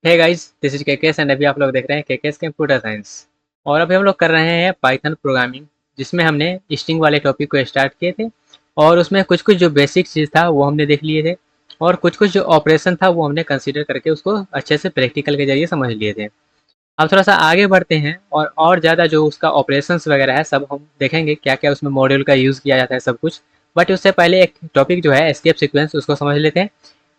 Hey guys, this is KKS and अभी आप लोग देख रहे हैं केकेएस कंप्यूटर साइंस। और अभी हम लोग कर रहे हैं पाइथन प्रोग्रामिंग, जिसमें हमने स्ट्रिंग वाले टॉपिक को स्टार्ट किए थे। और उसमें कुछ कुछ जो बेसिक चीज़ था वो हमने देख लिए थे, और कुछ कुछ जो ऑपरेशन था वो हमने कंसीडर करके उसको अच्छे से प्रैक्टिकल के जरिए समझ लिए थे। अब थोड़ा सा आगे बढ़ते हैं और ज़्यादा जो उसका ऑपरेशंस वगैरह है सब हम देखेंगे, क्या क्या उसमें मॉड्यूल का यूज़ किया जाता है सब कुछ। बट उससे पहले एक टॉपिक जो है एस्केप सीक्वेंस, उसको समझ लेते हैं।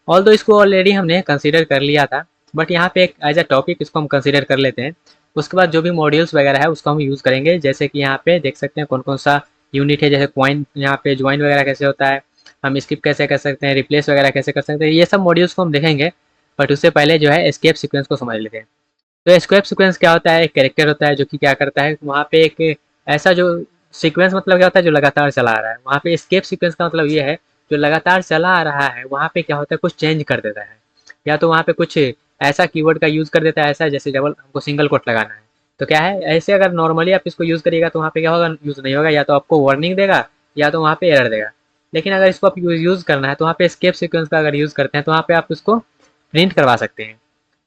ऑल दो इसको ऑलरेडी हमने कंसीडर कर लिया था, बट यहाँ पे एक एज अ टॉपिक इसको हम कंसीडर कर लेते हैं। उसके बाद जो भी मॉड्यूल्स वगैरह है उसको हम यूज़ करेंगे, जैसे कि यहाँ पे देख सकते हैं कौन कौन सा यूनिट है, जैसे पॉइंट, यहाँ पे ज्वाइन वगैरह कैसे होता है, हम स्किप कैसे कर सकते हैं, रिप्लेस वगैरह कैसे कर सकते हैं, ये सब मॉड्यूल्स को हम देखेंगे। बट उससे पहले जो है एस्केप सीक्वेंस को समझ लेते हैं। तो एस्केप सीक्वेंस क्या होता है? एक कैरेक्टर होता है जो कि क्या करता है, वहाँ पे एक ऐसा जो सीक्वेंस मतलब क्या होता है, जो लगातार चला आ रहा है। वहाँ पे एस्केप सीक्वेंस का मतलब ये है, जो लगातार चला आ रहा है वहाँ पे क्या होता है, कुछ चेंज कर देता है। या तो वहाँ पे कुछ ऐसा कीवर्ड का यूज़ कर देता है, ऐसा जैसे डबल हमको सिंगल कोट लगाना है। तो क्या है, ऐसे अगर नॉर्मली आप इसको यूज़ करिएगा तो वहाँ पे क्या होगा, यूज़ नहीं होगा, या तो आपको वार्निंग देगा या तो वहाँ पे एरर देगा। लेकिन अगर इसको आप यूज़ करना है तो वहाँ पे एस्केप सीक्वेंस का अगर यूज़ करते हैं तो वहाँ पे आप उसको प्रिंट करवा सकते हैं।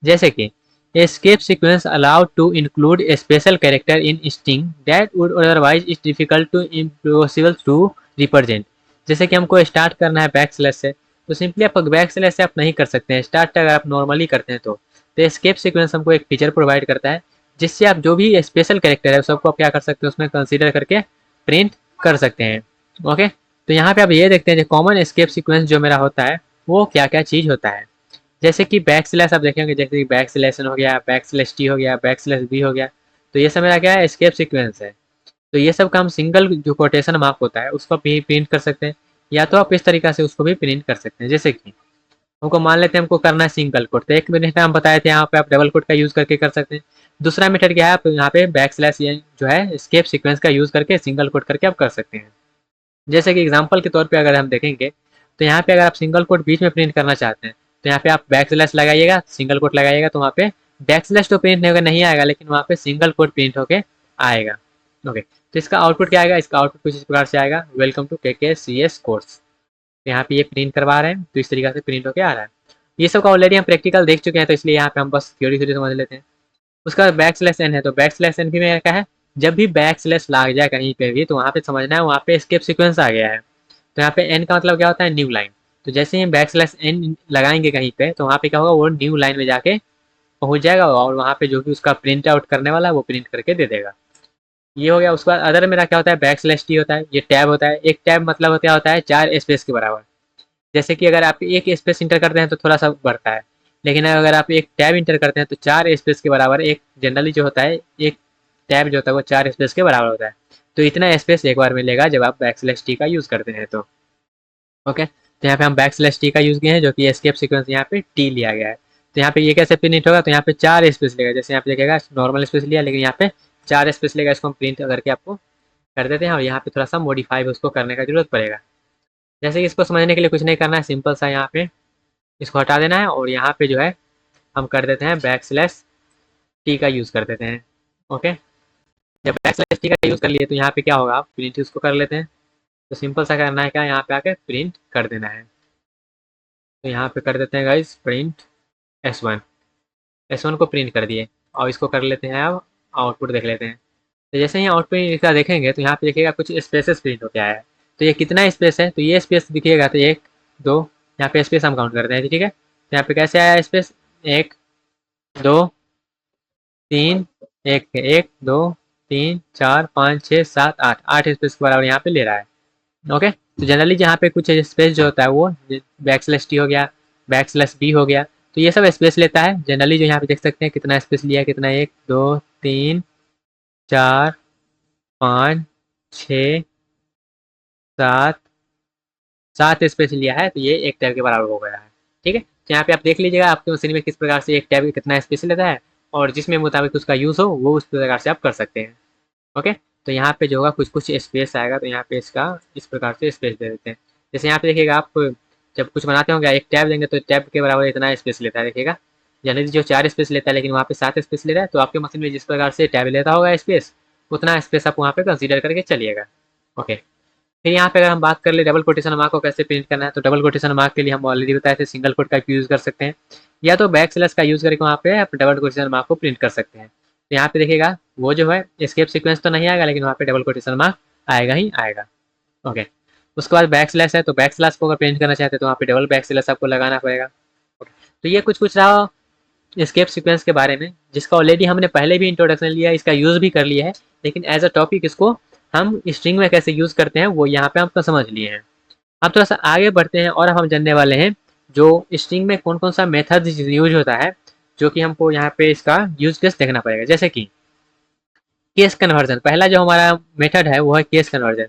जैसे कि escape sequence allowed to include a special character in string that would otherwise is difficult to impossible to represent। जैसे कि हमको स्टार्ट करना है बैक स्लैश से, तो सिंपली आप बैक स्लैश से आप नहीं कर सकते हैं स्टार्ट, अगर आप नॉर्मली करते हैं तो एस्केप सीक्वेंस हमको एक फीचर प्रोवाइड करता है, जिससे आप जो भी स्पेशल कैरेक्टर है सबको आप क्या कर सकते हैं, उसमें कंसीडर करके प्रिंट कर सकते हैं। ओके, तो यहाँ पे आप ये देखते हैं जो कॉमन एस्केप सीक्वेंस जो मेरा होता है वो क्या क्या चीज़ होता है। जैसे कि बैक स्लैश आप देखेंगे, जैसे कि बैक स्लैश एन हो गया, बैक स्लैश टी हो गया, बैक स्लैश बी हो गया। तो ये सब मेरा क्या है, एस्केप सीक्वेंस है। तो ये सब का हम सिंगल जो कोटेशन मार्क होता है उसको भी प्रिंट कर सकते हैं, या तो आप इस तरीका से उसको भी प्रिंट कर सकते हैं। जैसे कि हमको मान लेते हैं हमको करना है सिंगल कोट, तो एक मिनट हम बताए थे यहाँ पे आप डबल कोट का यूज़ करके कर सकते हैं। दूसरा मेथड क्या है, आप यहाँ पे बैक स्लैश जो है एस्केप सीक्वेंस का यूज़ करके सिंगल कोट करके आप कर सकते हैं। जैसे कि एग्जांपल के तौर पे अगर हम देखेंगे, तो यहाँ पे अगर आप सिंगल कोट बीच में प्रिंट करना चाहते हैं तो यहाँ पे आप बैक स्लैश लगाइएगा, सिंगल कोट लगाइएगा, तो वहाँ पे बैक स्लैश तो प्रिंट होगा नहीं आएगा, लेकिन वहाँ पे सिंगल कोट प्रिंट होके आएगा। ओके, तो इसका आउटपुट क्या आएगा, इसका आउटपुट कुछ इस प्रकार से आएगा, वेलकम टू के सी एस कोर्स। तो यहाँ पे ये प्रिंट करवा रहे हैं तो इस तरीके से प्रिंट होके आ रहा है। ये सब का ऑलरेडी हम प्रैक्टिकल देख चुके हैं, तो इसलिए यहाँ पे हम बस थ्योरी थ्योरी समझ लेते हैं। उसका बैक स्लैश एन है, तो बैक स्लैश एन भी में क्या है, जब भी बैक स्लैश लाग जाए कहीं पे भी तो वहाँ पे समझना है वहाँ पे स्केप सीक्वेंस आ गया है। तो यहाँ पे एन का मतलब क्या होता है, न्यू लाइन। तो जैसे ही हम बैक स्लैश एन लगाएंगे कहीं पे तो वहाँ पे क्या होगा, वो न्यू लाइन में जाके पहुंच जाएगा, और वहाँ पे जो भी उसका प्रिंट आउट करने वाला है वो प्रिंट करके दे देगा। ये हो गया। उसके बाद अदर मेरा क्या होता है, बैक स्लैश टी होता है, ये टैब होता है। एक टैब मतलब क्या होता है, 4 स्पेस के बराबर। जैसे कि अगर आप एक स्पेस इंटर करते हैं तो थोड़ा सा बढ़ता है, लेकिन अगर आप एक टैब इंटर करते हैं तो 4 स्पेस के बराबर एक जनरली जो होता है, एक टैब जो होता है वो 4 स्पेस के बराबर होता है। तो इतना स्पेस एक बार मिलेगा जब आप बैक स्लैश टी का यूज़ करते हैं तो। ओके, तो यहाँ पे हम बैक स्लैश टी का यूज़ किए हैं, जो कि एस्केप सीक्वेंस यहाँ पे टी लिया गया है। तो यहाँ पे ये कैसे प्रिंट होगा, तो यहाँ पे 4 स्पेस लेगा, जैसे यहाँ पे देखेगा नॉर्मल स्पेस लिया, लेकिन यहाँ पे 4 स्पेस लेगा। इसको हम प्रिंट करके आपको कर देते हैं, और यहाँ पे थोड़ा सा मॉडिफाई उसको करने का जरूरत पड़ेगा। जैसे कि इसको समझने के लिए कुछ नहीं करना है, सिंपल सा यहाँ पे इसको हटा देना है, और यहाँ पे जो है हम कर देते हैं बैक स्लैश टी का यूज़ कर देते हैं। ओके, जब बैक स्लैश टी का यूज़ कर लिए तो यहाँ पे क्या होगा, आप प्रिंट उसको कर लेते हैं। तो सिंपल सा करना है क्या, यहाँ पे आके प्रिंट कर देना है। तो यहाँ पे कर देते हैं गाइस प्रिंट S1। S1 को प्रिंट कर दिए, और इसको कर लेते हैं, अब आउटपुट देख लेते हैं। तो जैसे ही आउटपुट इसका देखेंगे तो यहाँ पे देखिएगा कुछ स्पेसेस प्रिंट हो गया है। तो ये कितना स्पेस है, तो ये स्पेस दिखिएगा, तो 1 2, यहाँ पे स्पेस हम काउंट करते हैं, ठीक है। तो यहाँ पे कैसे आया स्पेस, 1 2 3, 1 1 2 3 4 5 6 7 8, 8 स्पेस के बराबर यहाँ पे ले रहा है। ओके, तो जनरली जहाँ पे कुछ स्पेस जो होता है वो बैक स्लैश टी हो गया, बैक स्लैश बी हो गया, तो ये सब स्पेस लेता है जनरली। जो यहाँ पे देख सकते हैं कितना स्पेस लिया है, कितना, 1 2 3 4 5 6 7, 7 स्पेस लिया है, तो ये एक टैब के बराबर हो गया है। ठीक है, तो यहाँ पे आप देख लीजिएगा आपके मशीन में किस प्रकार से एक टैब कितना स्पेस लेता है, और जिसमें मुताबिक उसका यूज़ हो वो उस प्रकार से आप कर सकते हैं। ओके, तो यहाँ पे जो होगा कुछ कुछ स्पेस आएगा, तो यहाँ पे इसका इस प्रकार से स्पेस दे देते हैं। जैसे यहाँ पे देखिएगा आप जब कुछ बनाते होंगे एक टैब देंगे तो टैब के बराबर इतना स्पेस लेता है, देखिएगा। यानी जो 4 स्पेस लेता है लेकिन वहाँ पे 7 स्पेस ले रहा है, तो आपके मशीन में जिस प्रकार से टैब लेता होगा स्पेस, उतना स्पेस आप वहाँ पे कंसीडर करके चलिएगा। ओके, फिर यहाँ पे अगर हम बात कर ले डबल कोटेशन मार्क को कैसे प्रिंट करना है, तो डबल कोटेशन मार्क के लिए हम ऑलरेडी बताए थे सिंगल कोट का यूज़ कर सकते हैं, या तो बैक स्लैश का यूज़ करके वहाँ पे आप डबल कोटेशन मार्क को प्रिंट कर सकते हैं। तो यहाँ पे देखिएगा वो जो है एस्केप सीक्वेंस तो नहीं आएगा, लेकिन वहाँ पे डबल कोटेशन मार्क आएगा ही आएगा। ओके, उसके बाद बैक स्लैश है, तो बैक स्लैश को अगर प्रिंट करना चाहते हैं तो वहाँ पे डबल बैक स्लैश आपको लगाना पड़ेगा। ओके, तो ये कुछ कुछ रहा एस्केप सीक्वेंस के बारे में, जिसका ऑलरेडी हमने पहले भी इंट्रोडक्शन लिया है, इसका यूज़ भी कर लिया है, लेकिन एज अ टॉपिक इसको हम स्ट्रिंग में कैसे यूज़ करते हैं वो यहाँ पे आपको समझ लिए हैं। अब थोड़ा सा आगे बढ़ते हैं और अब हम जानने वाले हैं जो स्ट्रिंग में कौन कौन सा मेथड यूज होता है, जो कि हमको यहाँ पे इसका यूज केस देखना पड़ेगा। जैसे कि केस कन्वर्जन, पहला जो हमारा मेथड है वो है केस कन्वर्जन।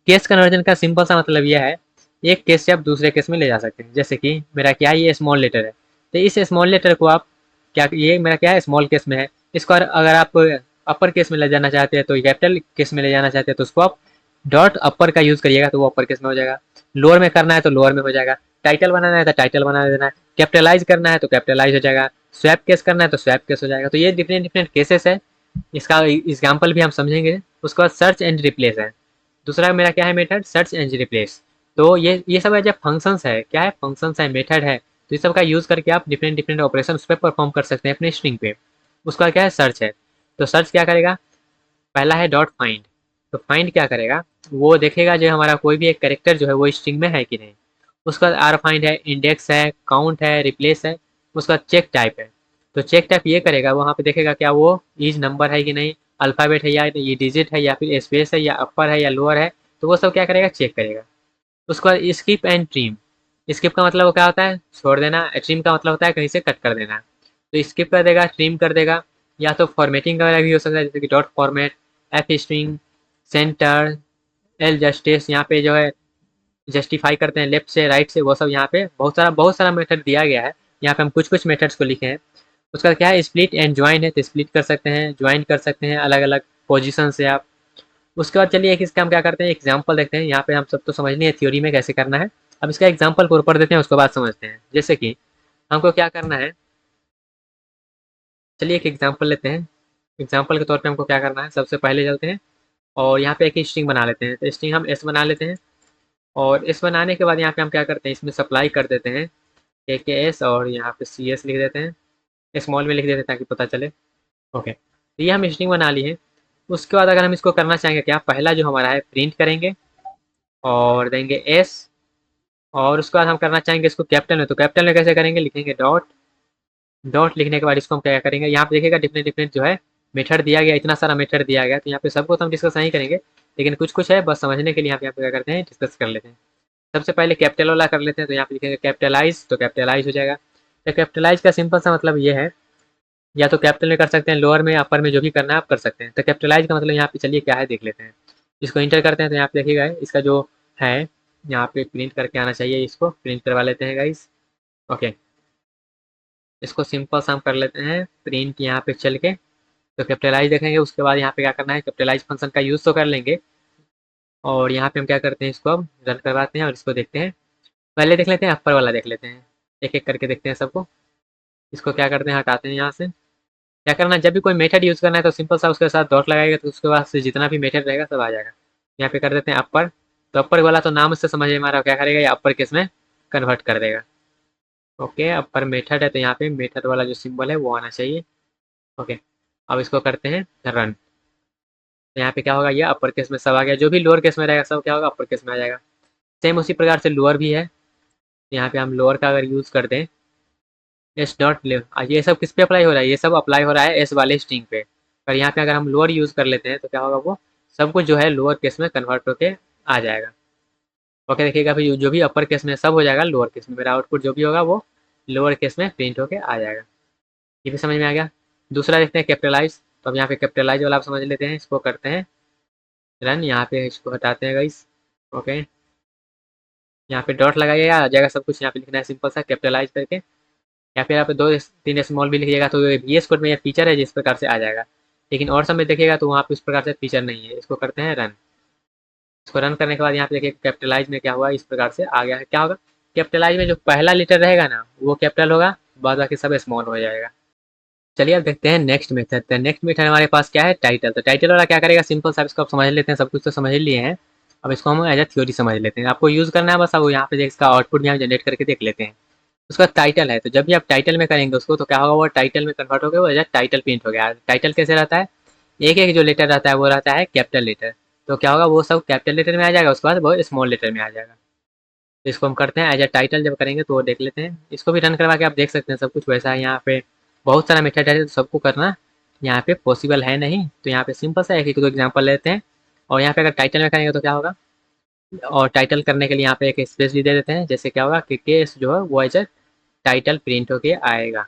केस कन्वर्जन का सिंपल सा मतलब यह है, एक केस से आप दूसरे केस में ले जा सकते हैं। जैसे कि मेरा क्या है, ये स्मॉल लेटर है, तो इस स्मॉल लेटर को आप क्या, ये मेरा क्या है स्मॉल केस में है, इसको अगर आप अपर केस में ले जाना चाहते हैं तो कैपिटल केस में ले जाना चाहते हैं तो उसको आप डॉट अपर का यूज करिएगा तो वो अपर केस में हो जाएगा। लोअर में करना है तो लोअर में हो जाएगा। टाइटल बनाना है तो टाइटल बना देना है। कैपिटलाइज करना है तो कैपिटलाइज हो जाएगा। स्वैप केस करना है तो स्वैप केस हो जाएगा। तो ये डिफरेंट डिफरेंट केसेस है, इसका एग्जाम्पल भी हम समझेंगे। उसके बाद सर्च एंड रिप्लेस है, दूसरा मेरा क्या है मेथड, सर्च एंड रिप्लेस। तो ये सब है जब फंक्शंस है, क्या है फंक्शंस है, मेथड है, तो इस सब का यूज करके आप डिफरेंट डिफरेंट ऑपरेशन उस पर परफॉर्म कर सकते हैं अपने स्ट्रिंग पे। उसका क्या है सर्च है, तो सर्च क्या करेगा, पहला है डॉट फाइंड। तो फाइंड क्या करेगा, वो देखेगा जो हमारा कोई भी एक कैरेक्टर जो है वो स्ट्रिंग में है कि नहीं। उसका आर फाइंड है, इंडेक्स है, काउंट है, रिप्लेस है। उसका चेक टाइप है, तो चेक टाइप ये करेगा, वहाँ पे देखेगा क्या वो इज नंबर है कि नहीं, अल्फ़ाबेट है या ये डिजिट है या फिर स्पेस है या अपर है या लोअर है, तो वो सब क्या करेगा चेक करेगा। उसके बाद स्किप एंड ट्रिम। स्किप का मतलब क्या होता है, छोड़ देना। ट्रिम का मतलब होता है कहीं से कट कर देना। तो स्किप कर देगा, ट्रिम कर देगा, या तो फॉर्मेटिंग वगैरह भी हो सकता है, जैसे कि dot format, F string, centre, L justice, यहाँ पे जो है जस्टिफाई करते हैं लेफ्ट से राइट से, वो सब यहाँ पे बहुत सारा मेथड दिया गया है। यहाँ पे हम कुछ कुछ मेथड्स को लिखे हैं। उसका क्या है स्प्लिट एंड ज्वाइन है, तो स्प्लिट कर सकते हैं, ज्वाइन कर सकते हैं अलग अलग पोजिशन से आप। उसके बाद चलिए एक इसका हम क्या करते हैं एग्जाम्पल देखते हैं। यहाँ पे हम सब तो समझ नहीं है थ्योरी में कैसे करना है, अब इसका एग्जाम्पल को ऊपर देते हैं, उसके बाद समझते हैं। जैसे कि हमको क्या करना है, चलिए एक एग्जाम्पल लेते हैं। एग्जाम्पल के तौर पे हमको क्या करना है, सबसे पहले चलते हैं और यहाँ पे एक स्ट्रिंग बना लेते हैं। तो स्ट्रिंग हम एस बना लेते हैं, और एस बनाने के बाद यहाँ पे हम क्या करते हैं, इसमें सप्लाई कर देते हैं के एस, और यहाँ पे सी एस लिख देते हैं, स्मॉल में लिख देते हैं ताकि पता चले। ओके, तो ये हम स्ट्रिंग बना ली है। उसके बाद अगर हम इसको करना चाहेंगे क्या, पहला जो हमारा है प्रिंट करेंगे और देंगे एस, और उसके बाद हम करना चाहेंगे इसको कैपिटल में, तो कैपिटल में कैसे करेंगे, लिखेंगे डॉट। डॉट लिखने के बाद इसको हम क्या करेंगे, यहाँ पे देखिएगा डिफरेंट डिफरेंट जो है मेथड दिया गया, इतना सारा मेथड दिया गया, तो यहाँ पे सबको तो हम डिस्कस नहीं करेंगे, लेकिन कुछ कुछ है बस समझने के लिए यहाँ पे क्या करते हैं डिस्कस कर लेते हैं। सबसे पहले कैपिटल वाला कर लेते हैं, तो यहाँ पे लिखेंगे कैपिटलाइज, तो कैपिटलाइज हो जाएगा। तो कैपिटलाइज का सिंपल सा मतलब ये है, या तो कैपिटल में कर सकते हैं, लोअर में, अपर में, जो भी करना है आप कर सकते हैं। तो कैपिटलाइज का मतलब यहाँ पे चलिए क्या है देख लेते हैं। इसको इंटर करते हैं तो यहाँ पे देखिएगा इसका जो है यहाँ पे प्रिंट करके आना चाहिए, इसको प्रिंट करवा लेते हैं गाइस। ओके, इसको सिंपल सा हम कर लेते हैं प्रिंट यहाँ पे चल के। तो कैपिटलाइज देखेंगे, उसके बाद यहाँ पे क्या करना है, कैपिटलाइज फंक्शन का यूज़ तो कर लेंगे, और यहाँ पे हम क्या करते हैं इसको अब रन करवाते हैं और इसको देखते हैं। पहले देख लेते हैं अपर वाला देख लेते हैं, एक एक करके देखते हैं सबको। इसको क्या करते हैं हटाते हैं यहाँ से। क्या करना है, जब भी कोई मेथड यूज़ करना है तो सिंपल सा उसके साथ डॉट लगाएगा, तो उसके बाद से जितना भी मेथड रहेगा सब आ जाएगा। यहाँ पे कर देते हैं अपर, तो अपर वाला तो नाम से समझ में आ रहा है क्या करेगा, या अपर केस में कन्वर्ट कर देगा। ओके, अपर मेथड है तो यहाँ पे मेथड वाला जो सिंबल है वो आना चाहिए। ओके, अब इसको करते हैं रन। तो यहाँ पे क्या होगा, ये अपर केस में सब आ गया, जो भी लोअर केस में रहेगा सब क्या होगा अपर केस में आ जाएगा। सेम उसी प्रकार से लोअर भी है, यहाँ पे हम लोअर का अगर यूज़ कर दें एस डॉट ले, ये सब किस पे अप्लाई हो रहा है, ये सब अप्लाई हो रहा है एस वाले स्ट्रिंग पे। पर यहाँ पे अगर हम लोअर यूज़ कर लेते हैं तो क्या होगा, वो सब कुछ जो है लोअर केस में कन्वर्ट होके आ जाएगा। ओके, देखिएगा फिर जो भी अपर केस में सब हो जाएगा लोअर केस में, मेरा आउटपुट जो भी होगा वो लोअर केस में प्रिंट होके आ जाएगा। ये भी समझ में आ गया। दूसरा देखते हैं कैपिटलाइज, तो अब यहाँ पे कैपिटलाइज वाला आप समझ लेते हैं, इसको करते हैं रन। यहाँ पे इसको हटाते हैं गाइस। ओके, यहाँ पे डॉट लगाइएगा आ जाएगा सब कुछ, यहाँ पे लिखना है सिंपल सा कैपिटलाइज करके, या फिर आप दो तीन स्मॉल भी लिखिएगा तो वी एस कोड में ये फीचर है जिस प्रकार से आ जाएगा। लेकिन और सब में देखिएगा तो वहाँ पे उस प्रकार से फीचर नहीं है। इसको करते हैं रन। इसको रन करने के बाद यहाँ पे देखिए कैपिटलाइज में क्या हुआ, इस प्रकार से आ गया है। क्या होगा, कैपिटलाइज में जो पहला लेटर रहेगा ना वो कैपिटल होगा, बाद बाकी सब स्मॉल हो जाएगा। चलिए अब देखते हैं नेक्स्ट मेथड। तो नेक्स्ट मेथड हमारे पास क्या है, टाइटल। तो टाइटल वाला क्या करेगा, सिंपल सा इसको आप समझ लेते हैं, सब कुछ तो समझ लिए हैं। अब इसको हम एज ए थ्योरी समझ लेते हैं, आपको यूज़ करना है बस। अब यहाँ पे इसका आउटपुट भी हम जनरेट करके देख लेते हैं। उसका टाइटल है, तो जब भी आप टाइटल में करेंगे उसको तो क्या होगा, वो टाइटल में कन्वर्ट हो गया, वो एज ए टाइटल प्रिंट हो गया। टाइटल कैसे रहता है, एक एक जो लेटर रहता है वो रहता है कैपिटल लेटर, तो क्या होगा वो सब कैपिटल लेटर में आ जाएगा, उसके बाद वो स्मॉल लेटर में आ जाएगा। तो इसको हम करते हैं एज ए टाइटल जब करेंगे तो वो देख लेते हैं। इसको भी रन करवा के आप देख सकते हैं, सब कुछ वैसा है। यहाँ पे बहुत सारा मेथड है, तो सबको करना यहाँ पे पॉसिबल है नहीं, तो यहाँ पे सिंपल सा एक दो एग्जाम्पल लेते हैं। और यहाँ पे अगर टाइटल में करेंगे तो क्या होगा, और टाइटल करने के लिए यहाँ पे एक स्पेस भी दे देते हैं, जैसे क्या होगा कि केस जो है वो एज ए टाइटल प्रिंट होके आएगा।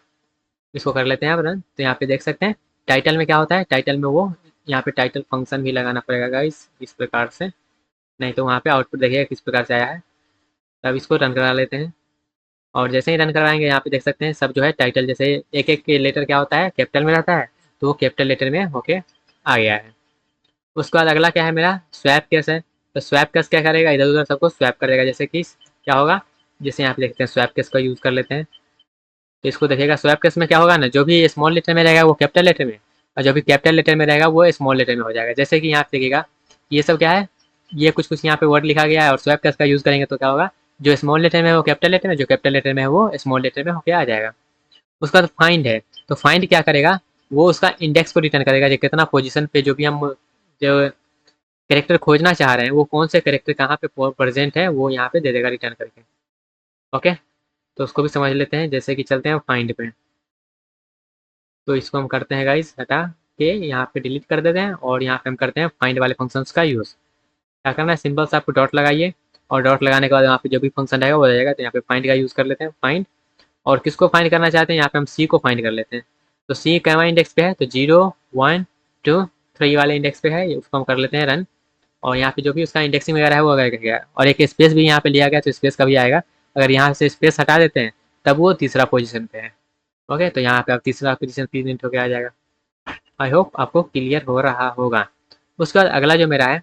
इसको कर लेते हैं आप रन, तो यहाँ पे देख सकते हैं टाइटल में क्या होता है, टाइटल में वो यहाँ पे टाइटल फंक्शन भी लगाना पड़ेगा गाइस इस प्रकार से, नहीं तो वहाँ पे आउटपुट देखिएगा किस प्रकार से आया है। तब इसको रन करा लेते हैं, और जैसे ही रन करवाएंगे यहाँ पे देख सकते हैं सब जो है टाइटल, जैसे एक एक लेटर क्या होता है कैपिटल में रहता है, तो वो कैपिटल लेटर में होके आ गया है। उसके बाद अगला क्या है मेरा, स्वैप केस है। तो स्वैप केस क्या करेगा, इधर उधर सबको स्वैप करेगा, जैसे कि क्या होगा, जैसे यहाँ पे देखते हैं स्वैप केस का यूज़ कर लेते हैं। तो इसको देखिएगा स्वैप केस में क्या होगा ना, जो भी स्मॉल लेटर में रहेगा वो कैपिटल लेटर में, और जो भी कैपिटल लेटर में रहेगा वो स्मॉल लेटर में हो जाएगा। जैसे कि यहाँ पे देखिएगा ये सब क्या है, ये कुछ कुछ यहाँ पे वर्ड लिखा गया है, और स्वैप केस का यूज़ करेंगे तो क्या होगा, जो स्मॉल लेटर में है वो कैपिटल लेटर में, जो कैपिटल लेटर में है वो स्मॉल लेटर में होके आ जाएगा। उसका तो फाइंड है, तो फाइंड क्या करेगा, वो उसका इंडेक्स को रिटर्न करेगा, जो कितना पोजीशन पे जो भी हम जो कैरेक्टर खोजना चाह रहे हैं वो कौन से कैरेक्टर कहाँ पे प्रेजेंट है वो यहाँ पे दे देगा रिटर्न करके। ओके, तो उसको भी समझ लेते हैं, जैसे कि चलते हैं फाइंड पे। तो इसको हम करते हैं गाइस हटा के यहाँ पे डिलीट कर देते हैं, और यहाँ पे हम करते हैं फाइंड वाले फंक्शंस का यूज़। क्या करना है, सिंपल सा आपको डॉट लगाइए, और डॉट लगाने के बाद यहाँ पे जो भी फंक्शन रहेगा वो आ जाएगा। तो यहाँ पे फाइंड का यूज़ कर लेते हैं, फाइंड। और किसको फाइंड करना चाहते हैं, यहाँ पे हम सी को फाइंड कर लेते हैं। तो सी कैवा इंडेक्स पे है, तो 0 1 2 3 वाले इंडेक्स पे है, उसको हम कर लेते हैं रन। और यहाँ पे जो भी उसका इंडेक्सिंग वगैरह है वो गया, और एक स्पेस भी यहाँ पे लिया गया, तो स्पेस का भी आएगा। अगर यहाँ से स्पेस हटा देते हैं तब वो तीसरा पोजीशन पे है। ओके, तो यहाँ पे अब तीसरा पोजीशन प्रेजेंट होकर आ जाएगा। आई होप आपको क्लियर हो रहा होगा। उसके बाद अगला जो मेरा है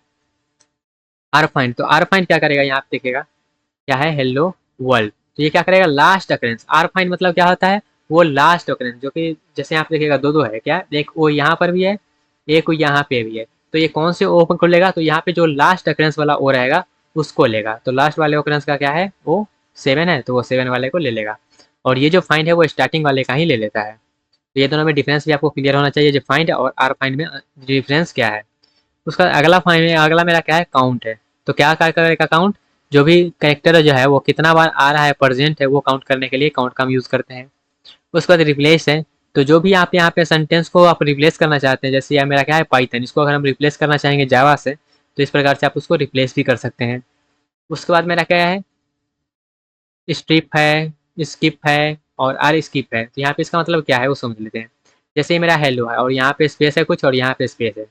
आर फाइंड। तो आर फाइंड क्या करेगा, यहाँ पे देखिएगा क्या है, हेलो वर्ल्ड। तो ये क्या करेगा, लास्ट अकरेंस। आर फाइंड मतलब क्या होता है, वो लास्ट अकरेंस, जो कि जैसे यहाँ पे देखिएगा दो दो है क्या, एक वो यहाँ पर भी है, एक वो यहाँ पे भी है। तो ये कौन से ओ को लेगा, तो यहाँ पे जो लास्ट अकरेंस वाला ओ रहेगा उसको लेगा। तो लास्ट वाले अकरेंस का क्या है, वो 7 है, तो वो 7 वाले को ले लेगा। और ये जो फाइंड है वो स्टार्टिंग वाले का ही ले लेता है। तो ये दोनों में डिफरेंस भी आपको क्लियर होना चाहिए, जो फाइंड और आर फाइंड में डिफरेंस क्या है। उसका अगला फाइंड में अगला मेरा क्या है, काउंट है। तो क्या क्या करेगा काउंट, जो भी कैरेक्टर जो है वो कितना बार आ रहा है प्रेजेंट है वो काउंट करने के लिए काउंट का हम यूज़ करते हैं। उसके बाद रिप्लेस है, तो जो भी आप यहाँ पे सेंटेंस को आप रिप्लेस करना चाहते हैं, जैसे यह मेरा क्या है पाइथन, इसको अगर हम रिप्लेस करना चाहेंगे जावा से, तो इस प्रकार से आप उसको रिप्लेस भी कर सकते हैं। उसके बाद मेरा क्या है, स्ट्रिप है, स्किप है और आर स्किप है। तो यहाँ पे इसका मतलब क्या है वो समझ लेते हैं। जैसे मेरा हेलो है और यहाँ पे स्पेस है कुछ और यहाँ पे स्पेस है,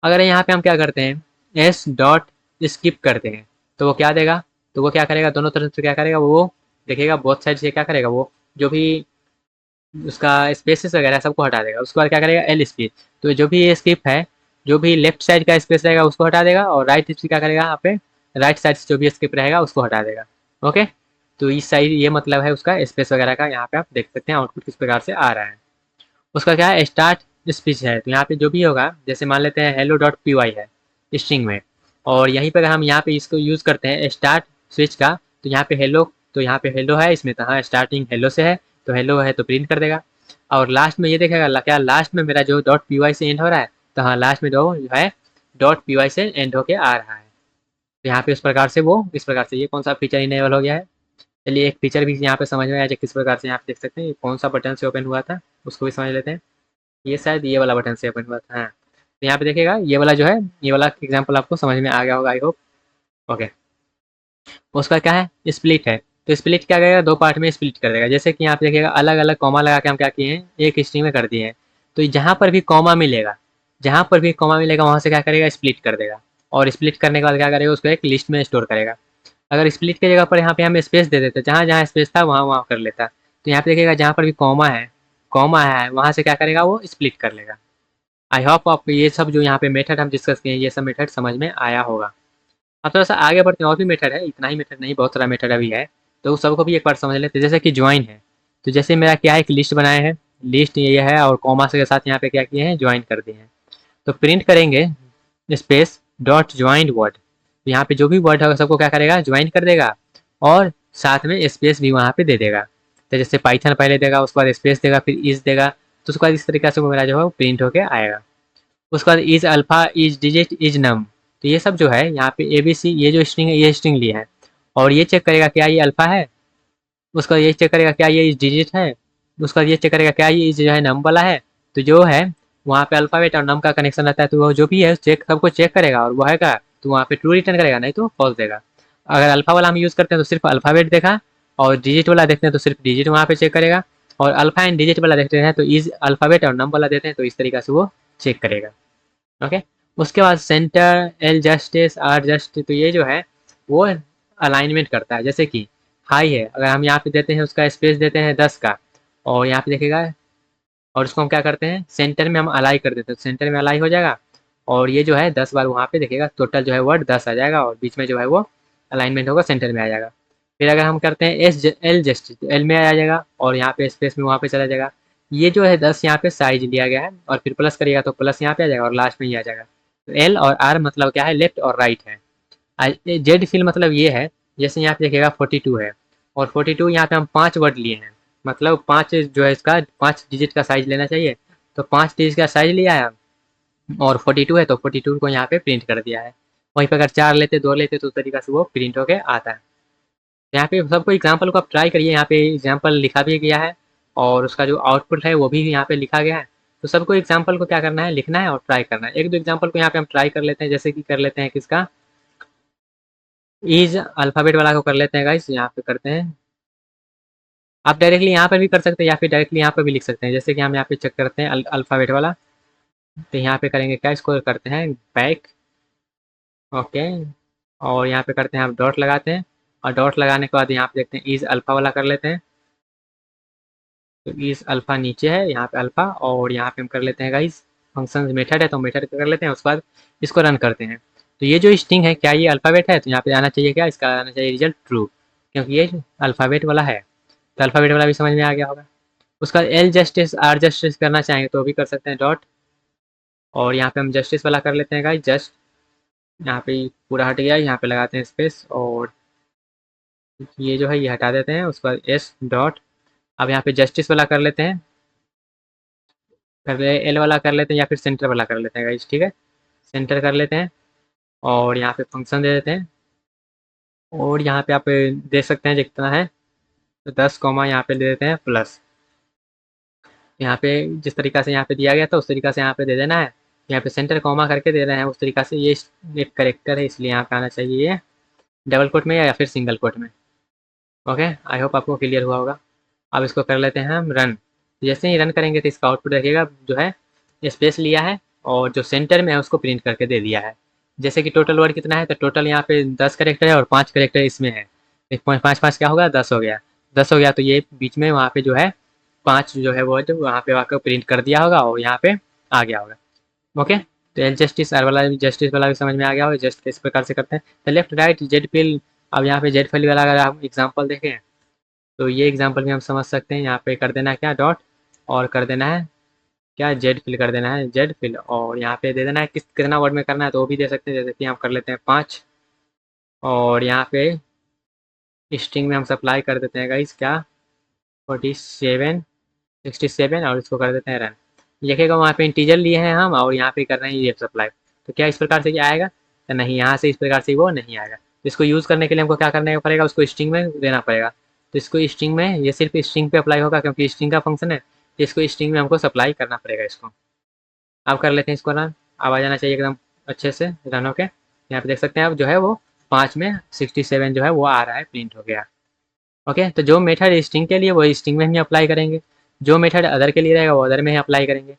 अगर यहाँ पे हम क्या करते हैं एस डॉट स्किप करते हैं तो वो क्या देगा, तो वो क्या करेगा, दोनों तरफ से क्या करेगा वो देखेगा, बोथ साइड से क्या करेगा, वो जो भी उसका स्पेसेस वगैरह सबको हटा देगा। उसके बाद क्या करेगा एल स्पेस, तो जो भी ये स्किप है जो भी लेफ्ट साइड का स्पेस रहेगा उसको हटा देगा, और राइट स्पेस क्या करेगा यहाँ पे राइट साइड से जो भी स्किप रहेगा उसको हटा देगा। ओके, तो इस साइड ये मतलब है उसका स्पेस वगैरह का। यहाँ पे आप देख सकते हैं आउटपुट किस प्रकार से आ रहा है। उसका क्या है स्टार्ट स्पीच है, तो यहाँ पे जो भी होगा, जैसे मान लेते हैं हेलो डॉट पी वाई है स्ट्रिंग में, और यहीं पर हम यहाँ पे इसको यूज़ करते हैं स्टार्ट स्विच का, तो यहाँ पे हेलो, तो यहाँ पे हेलो है इसमें, तो हाँ स्टार्टिंग हेलो से है, तो हेलो है तो प्रिंट कर देगा। और लास्ट में ये देखेगा क्या, लास्ट में मेरा जो डॉट पी वाई से एंड हो रहा है, तो हाँ लास्ट में जो है डॉट पी वाई से एंड होके आ रहा है। तो यहाँ पे इस प्रकार से वो इस प्रकार से ये कौन सा फीचर इनेबल हो गया है। चलिए एक फीचर भी यहाँ पे समझ में आया किस प्रकार से यहाँ पे देख सकते हैं, ये कौन सा बटन से ओपन हुआ था उसको भी समझ लेते हैं। ये शायद ये वाला बटन से ओपन हुआ था, हाँ। तो यहाँ पे देखिएगा ये वाला जो है, ये वाला एग्जांपल आपको समझ में आ गया होगा आई होप। ओके, उसका क्या है स्प्लिट है, तो स्प्लिट क्या करेगा, दो पार्ट में स्प्लिट कर देगा। जैसे कि यहाँ पे देखिएगा अलग अलग कॉमा लगा के हम क्या किए हैं, एक स्ट्रिंग में कर दिए हैं। तो जहाँ पर भी कॉमा मिलेगा, जहाँ पर भी कॉमा मिलेगा वहाँ से क्या करेगा स्प्लिट कर देगा, और स्प्लिट करने के बाद क्या करेगा उसको एक लिस्ट में स्टोर करेगा। अगर स्प्लिट की जगह पर यहाँ पे हम स्पेस दे देते, जहाँ जहाँ स्पेस था वहाँ वहाँ कर लेता, तो यहाँ पे देखिएगा जहाँ पर भी कॉमा है वहाँ से क्या करेगा वो स्प्लिट कर लेगा। आई होप आपको ये सब जो यहाँ पे मेथड हम डिस्कस किए हैं ये सब मेथड समझ में आया होगा। अब थोड़ा सा आगे बढ़ते हैं, और भी मेथड है, इतना ही मेथड नहीं बहुत सारा मेथड अभी है, तो उस सबको भी एक बार समझ लेते हैं। जैसे कि ज्वाइन है, तो जैसे मेरा क्या है एक लिस्ट बनाए हैं, लिस्ट ये है और कॉमा के साथ यहाँ पे क्या किए हैं ज्वाइन कर दिए हैं। तो प्रिंट करेंगे स्पेस डॉट ज्वाइंड वर्ड, तो यहाँ पे जो भी वर्ड होगा सबको क्या करेगा, ज्वाइन कर देगा और साथ में स्पेस भी वहाँ पे दे देगा। तो जैसे पाइथन पहले देगा, उसके बाद स्पेस देगा, फिर इज देगा, तो उसके बाद इस तरीके से वो मेरा जो है वो प्रिंट होके आएगा। उसके बाद is alpha, is digit, is num, तो ये सब जो है यहाँ पे ABC, ये जो स्ट्रिंग है ये स्ट्रिंग लिया है और ये चेक करेगा क्या ये अल्फा है, उसका ये चेक करेगा क्या ये डिजिट है, उसका ये चेक करेगा क्या ये जो है नम वाला है। तो जो है वहाँ पे अल्फाबेट और नम का कनेक्शन रहता है, तो वो जो भी है चेक सबको चेक करेगा और वो है का तो वहाँ पे ट्रू रिटर्न करेगा, नहीं तो फॉल्स देगा। अगर अल्फा वाला हम यूज़ करते हैं तो सिर्फ अल्फाबेट देखा, और डिजिट वाला देखते हैं तो सिर्फ डिजिट वहाँ पे चेक करेगा, और अल्फा एंड डिजिट वाला देखते हैं तो इज अल्फाबेट और नम वाला देते हैं तो इस तरीके से वो चेक करेगा। ओके। उसके बाद centre, L justice, R just, तो ये जो है वो अलाइनमेंट करता है। जैसे कि हाई है, अगर हम यहाँ पे देते हैं उसका स्पेस देते हैं 10 का, और यहाँ पे देखेगा, और उसको हम क्या करते हैं सेंटर में हम अलाई कर देते हैं, तो सेंटर में अलाई हो जाएगा, और ये जो है 10 बार वहाँ पे देखेगा, टोटल जो है वर्ड 10 आ जाएगा, और बीच में जो है वो अलाइनमेंट होगा, सेंटर में आ जाएगा। फिर अगर हम करते हैं एल जस्ट, तो एल में आ जाएगा और यहाँ पे स्पेस में वहाँ पे चला जाएगा। ये जो है 10 यहाँ पे साइज लिया गया है, और फिर प्लस करिएगा तो प्लस यहाँ पे आ जाएगा और लास्ट में ही आ जाएगा। तो एल और आर मतलब क्या है, लेफ्ट और राइट है। जेड फिल मतलब ये है, जैसे यहाँ पे देखिएगा 42 है, और 42 यहाँ पे हम 5 वर्ड लिए हैं, मतलब 5 जो है इसका 5 डिजिट का साइज लेना चाहिए, तो 5 डिजिट का साइज लिया है, और 42 है तो 42 को यहाँ पे प्रिंट कर दिया है। वहीं पर अगर 4 लेते 2 लेते तो उस तरीका से वो प्रिंट होके आता है। यहाँ पे सबको एग्जाम्पल को आप ट्राई करिए, यहाँ पे एग्जाम्पल लिखा भी गया है और उसका जो आउटपुट है वो भी यहाँ पे लिखा गया है। तो सबको एग्जाम्पल को क्या करना है, लिखना है और ट्राई करना है। एक दो एग्जाम्पल को यहाँ पे हम ट्राई कर लेते हैं, जैसे कि कर लेते हैं किसका, इज अल्फाबेट वाला को कर लेते हैं गाइस, यहाँ पे करते हैं। आप डायरेक्टली यहाँ पर भी कर सकते हैं या फिर डायरेक्टली यहाँ पर भी लिख सकते हैं। जैसे कि हम यहाँ पे चेक करते हैं अल्फाबेट वाला, तो यहाँ पे करेंगे क्या, इसको करते हैं बैक। ओके। और यहाँ पे करते हैं हम डॉट लगाते हैं, और डॉट लगाने के बाद यहाँ पे देखते हैं इज अल्फा वाला कर लेते हैं, तो इज अल्फा नीचे है यहाँ पे अल्फा, और यहाँ पे हम कर लेते हैं गाइस फंक्शन मेथड है तो मेथड कर लेते हैं, उसके बाद इसको रन करते हैं। तो ये जो स्ट्रिंग है क्या ये अल्फाबेट है, तो यहाँ पे आना चाहिए क्या, इसका आना चाहिए रिजल्ट ट्रू, क्योंकि ये अल्फाबेट वाला है। तो अल्फाबेट वाला भी समझ में आ गया होगा। उसका एल जस्टिस, आर जस्टिस करना चाहेंगे तो भी कर सकते हैं डॉट, और यहाँ पे हम जस्टिस वाला कर लेते हैं गाइस जस्ट, यहाँ पे पूरा हट गया, यहाँ पे लगाते हैं स्पेस, और ये जो है ये हटा देते हैं, उसके बाद एस डॉट। अब यहाँ पे जस्टिस वाला कर लेते हैं, कर ले एल वाला कर लेते हैं या फिर सेंटर वाला कर लेते हैं गाइस, ठीक है। सेंटर कर लेते हैं और यहाँ पे फंक्शन दे देते हैं, और यहाँ पे आप देख सकते हैं जितना है तो 10 कॉमा यहाँ पे दे देते हैं प्लस। यहाँ पे जिस तरीका से यहाँ पे दिया गया था उस तरीका से यहाँ पे दे देना है। यहाँ पे सेंटर कॉमा करके दे रहे हैं उस तरीका से, ये एक करेक्टर है इसलिए यहाँ पे आना चाहिए ये डबल कोट में या फिर सिंगल कोट में। ओके, आई होप आपको क्लियर हुआ होगा। अब इसको कर लेते हैं हम रन। जैसे ही रन करेंगे तो इसका आउटपुट देखिएगा जो है स्पेस लिया है और जो सेंटर में है उसको प्रिंट करके दे दिया है। जैसे कि टोटल वर्ड कितना है, तो टोटल यहाँ पे 10 करेक्टर है और 5 करेक्टर इसमें है। 1.55 क्या होगा, 10 हो गया। 10 हो गया तो ये बीच में वहाँ पे जो है 5 जो है वर्ड वहाँ पे आकर प्रिंट कर दिया होगा और यहाँ पे आ गया होगा। ओके, तो एल जस्टिस आर वाला जस्टिस वाला भी समझ में आ गया होगा, जस्ट इस प्रकार से करते हैं। तो लेफ्ट राइट जेड फिल, अब यहाँ पे जेड फिल वाला अगर आप एग्जाम्पल देखें तो ये एग्जाम्पल भी हम समझ सकते हैं। यहाँ पे कर देना है क्या डॉट, और कर देना है क्या जेड फिल कर देना है जेड फिल, और यहाँ पे दे देना है कितना वर्ड में करना है तो वो भी दे सकते हैं। जैसे कि हम कर लेते हैं 5, और यहाँ पे स्ट्रिंग में हम सप्लाई कर देते हैं गाइस क्या 47 67, और इसको कर देते हैं रन। देखिएगा वहाँ पे इंटीजर लिए हैं हम और यहाँ पे कर रहे हैं ये सप्लाई, तो क्या इस प्रकार से क्या आएगा, तो नहीं, यहाँ से इस प्रकार से वो नहीं आएगा। तो इसको यूज़ करने के लिए हमको क्या करना पड़ेगा, उसको स्ट्रिंग में देना पड़ेगा। तो इसको स्ट्रिंग में, ये सिर्फ स्ट्रिंग पे अप्लाई होगा क्योंकि स्ट्रिंग का फंक्शन है, तो इसको स्ट्रिंग में हमको सप्लाई करना पड़ेगा इसको। अब कर लेते हैं इसको रन, अब आ जाना चाहिए एकदम अच्छे से रन होके। यहाँ पे देख सकते हैं अब जो है वो 5 में 67 जो है वो आ रहा है, प्रिंट हो गया। ओके, तो जो मेथड स्ट्रिंग के लिए वो स्ट्रिंग में ही अप्लाई करेंगे, जो मेथड अदर के लिए रहेगा वो अदर में ही अप्लाई करेंगे,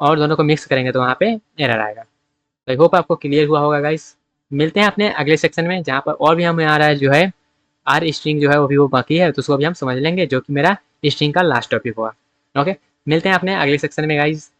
और दोनों को मिक्स करेंगे तो वहाँ पे एरर आएगा। तो आई होप आपको क्लियर हुआ होगा गाइस। मिलते हैं अपने अगले सेक्शन में जहाँ पर और भी हमें आ रहा है जो है आर स्ट्रिंग जो है वो बाकी है, तो उसको भी हम समझ लेंगे जो कि मेरा स्ट्रिंग का लास्ट टॉपिक होगा। ओके, मिलते हैं अपने अगले सेक्शन में गाइस।